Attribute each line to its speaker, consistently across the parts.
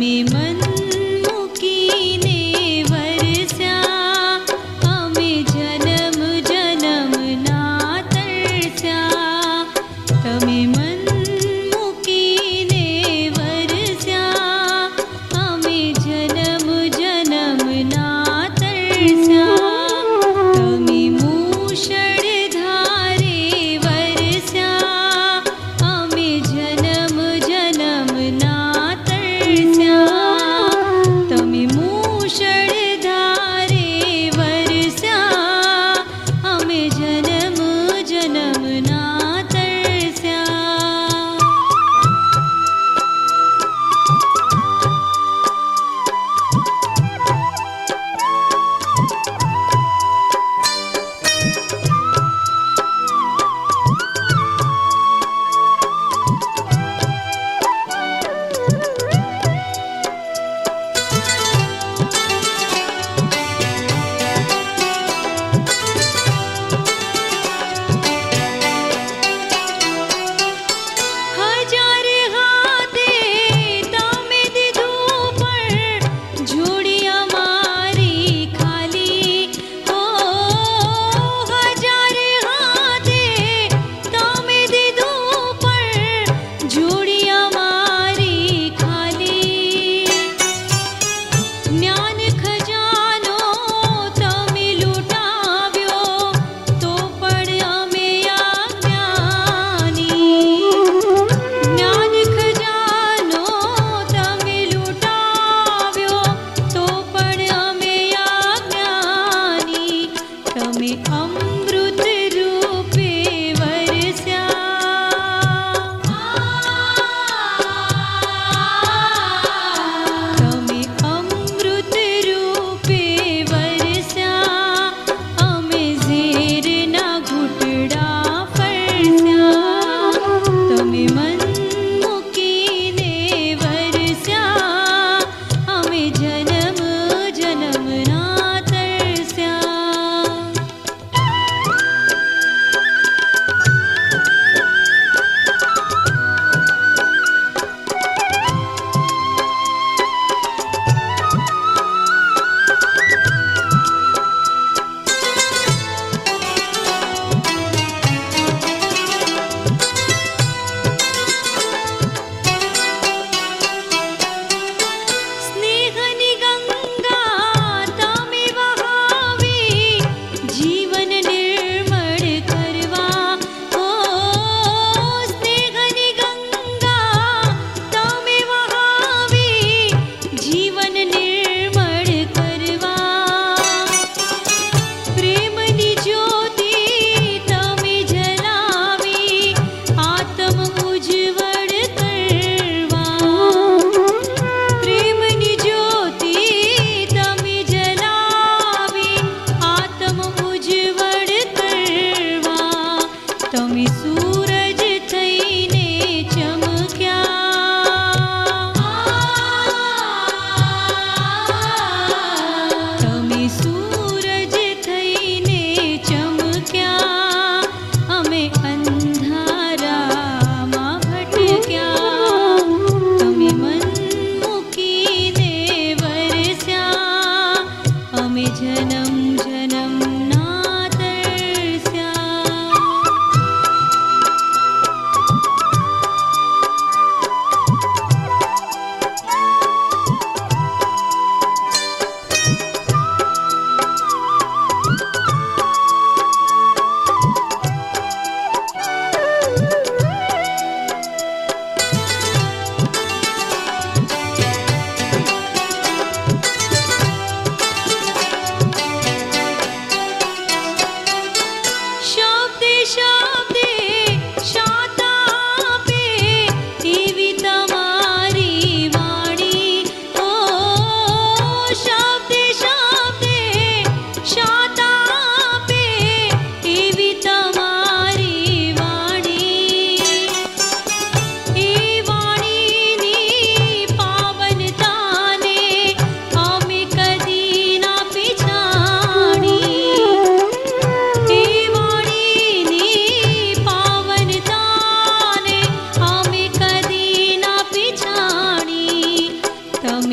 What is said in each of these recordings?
Speaker 1: તમે મન મૂકીને વરસ્યા, અમે જન્મ જન્મના તરસ્યા. તમે મન મૂકીને વરસ્યા, અમે જન્મ જન્મના તરસ્યા. તમે મૂષળધારે વરસ્યા, અમે જન્મ જન્મના તરસ્યા.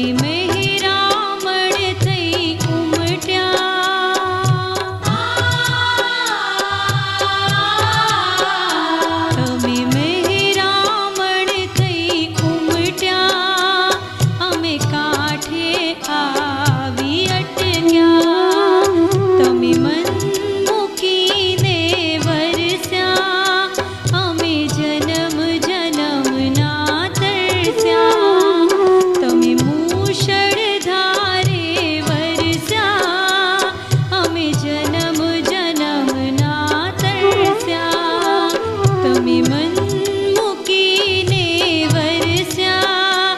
Speaker 1: તમે મહેરામણ થઈ ઉમટ્યા, તમે મહેરામણ થઈ ઉમટ્યા, અમે કાંઠે આવી અટક્યા, તમે મન મૂકીને વરસ્યા, અમે જન્મ જન્મના તરસ્યા, તમે મૂષળધારે વરસ્યા, અમે જન્મ જન્મના તરસ્યા, તમે મન મૂકીને વરસ્યા,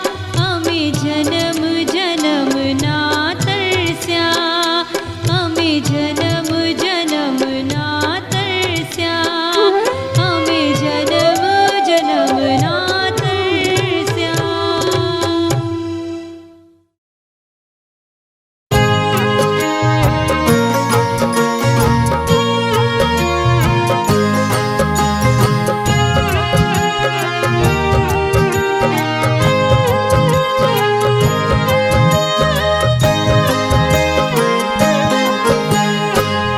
Speaker 1: અમે જન્મ જન્મના તરસ્યા, અમે જન્મ જન્મના તરસ્યા, અમે જન્મ જન્મના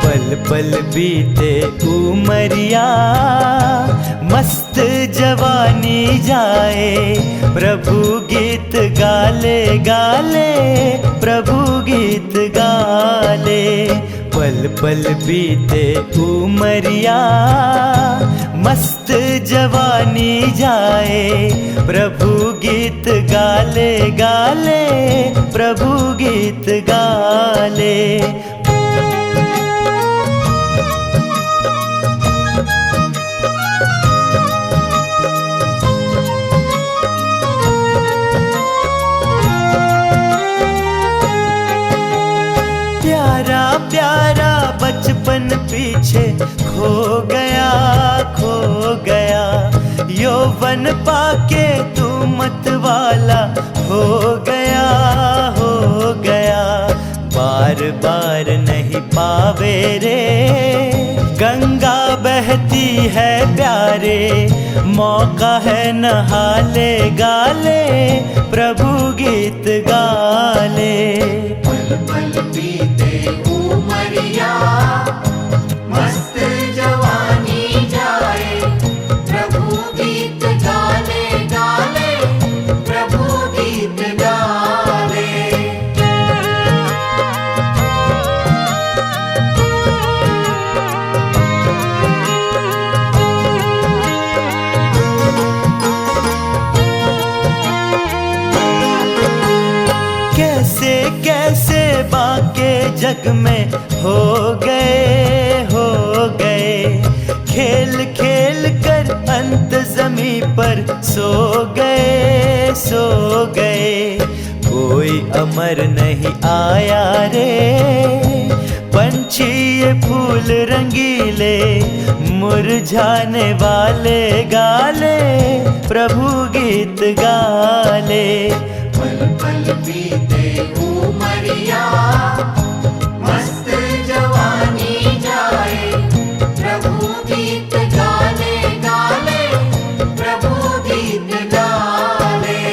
Speaker 2: पल पल बीते उमरिया, मस्त जवानी जाए, प्रभु गीत गाले गाले, प्रभु गीत गाले। पल पल बीते उमरिया, मस्त जवानी जाए, प्रभु गीत गाले गाले, प्रभु गीत गाले। प्यारा प्यारा बचपन पीछे खो गया, खो गया, यौवन पाके तू मत वाला हो गया, हो गया। बार बार नहीं पावे रे, गंगा बहती है प्यारे, मौका है नहाले गाले, प्रभु गीत गाले।
Speaker 3: पल पल बीते उमरिया, मस्त जवानी जाए, प्रभु गीत गाले गाले, प्रभु गीत गाले।
Speaker 2: कैसे कैसे बाके जग में हो गए, हो गए, खेल खेल कर अंत जमी पर सो गए, सो गए। कोई अमर नहीं आया रे, पंछी ये फूल रंगीले, मुरझाने वाले गाले, प्रभु गीत गाले।
Speaker 3: पल पल बीते उमरिया, मस्त जवानी जाए, प्रभु गीत गाले गाले, प्रभु गीत गाले।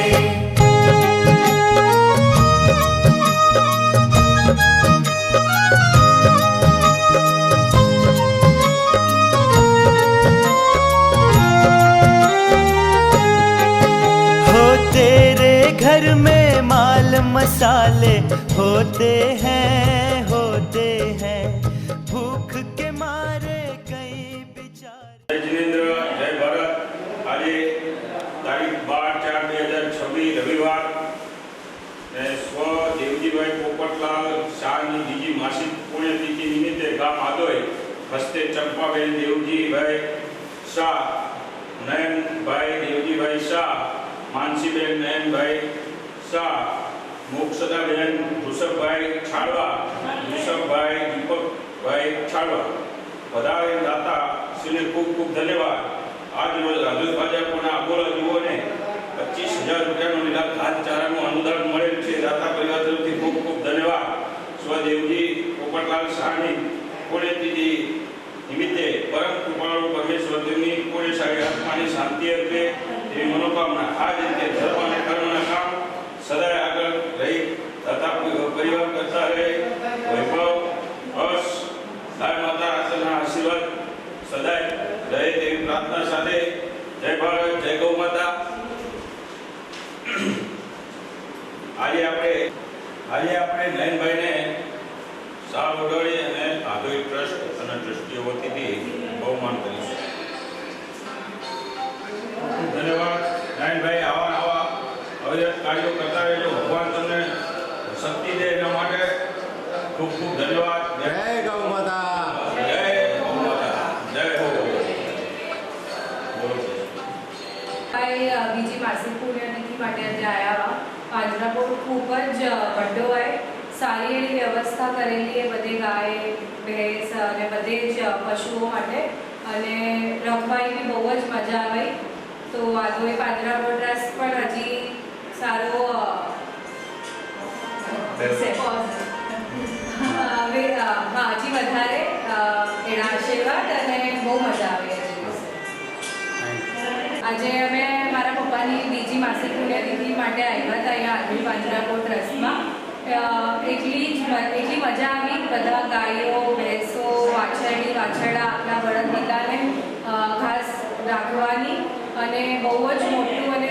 Speaker 2: हो तेरे घर में माल मसाले होते हैं, होते हैं, भूख के मारे कई बेचारे।
Speaker 4: जय जिनेन्द्र, जय भारत। आज तारीख 12/4/2026 रविवार ने स्व देवजीभाई पोपटलाल शाहनी बीजी मासिक पुण्यतिथि निमित्ते गाम आदोय हस्ते चंपाबेन देवजीभाई शाह, नयनभाई देवजीभाई शाह, मानसीबेन नयनभाई शाह, मोक्षदाबेन ऋषभभाई छाड़वा, ऋषभभाई दीपकभाई छाड़वा, વધારે દાતા શ્રીને ખૂબ ખૂબ ધન્યવાદ। આજ રોજ રાજુ ભાજપના અબોલા યુવાને 25,000 રૂપિયાનું લીલા ઘાસચારાનું અનુદાન મળેલ છે। દાતા પરિવાર તરફથી ખૂબ ખૂબ ધન્યવાદ। સ્વદેવજી પોપટલાલ શાહની પુણ્યતિથિ નિમિત્તે પરમ કૃપાળુ પરમેશ્વર તેમની પુણ્યશાળી આત્માની શાંતિ અર્પે એવી મનોકામના। આ જ રીતે ધર્મ અને કર્મના કામ સદાય આગળ રહી આજે આપણે નયનભાઈને શાલ ઓઢાડી અને આધોઈ ટ્રસ્ટ અને ટ્રસ્ટીઓ વતીથી બહુમાન કરીશું. ધન્યવાદ નયનભાઈ. આવા અવિરત કાર્યો કરતા રહેજો. ભગવાન તમને શક્તિ દે એના માટે ખૂબ ખૂબ ધન્યવાદ.
Speaker 5: જય ગૌ માતા.
Speaker 4: જય ગૌ માતા. જય હો. બોલો.
Speaker 6: બીજી માસિક પુણ્યતિથિ માટે આજે આવ્યા. પાંજરાપોળ ખૂબ જ બડ્ડો હોય, સારી એવી વ્યવસ્થા કરેલી એ બધે ગાય ભેંસ અને બધે જ પશુઓ માટે, અને રખવાની બહુ જ મજા આવી. તો આ તો એ પાંજરાપોળ ટ્રસ્ટ પણ હજી સારો હજી વધારે એના આશીર્વાદ અને બહુ મજા આવે. આજે અમે મારા પપ્પાની બીજી માસિક પુણ્યતિથિ માટે આવ્યા હતા અહીંયા આધુનિક પાંજરાપોળ ટ્રસ્ટમાં. એટલી મજા આવી. બધા ગાયો ભેંસો વાછરડી વાછરડા આપણા બળદ દીકરાને ઘાસ રાખવાની, અને બહુ જ મોટું અને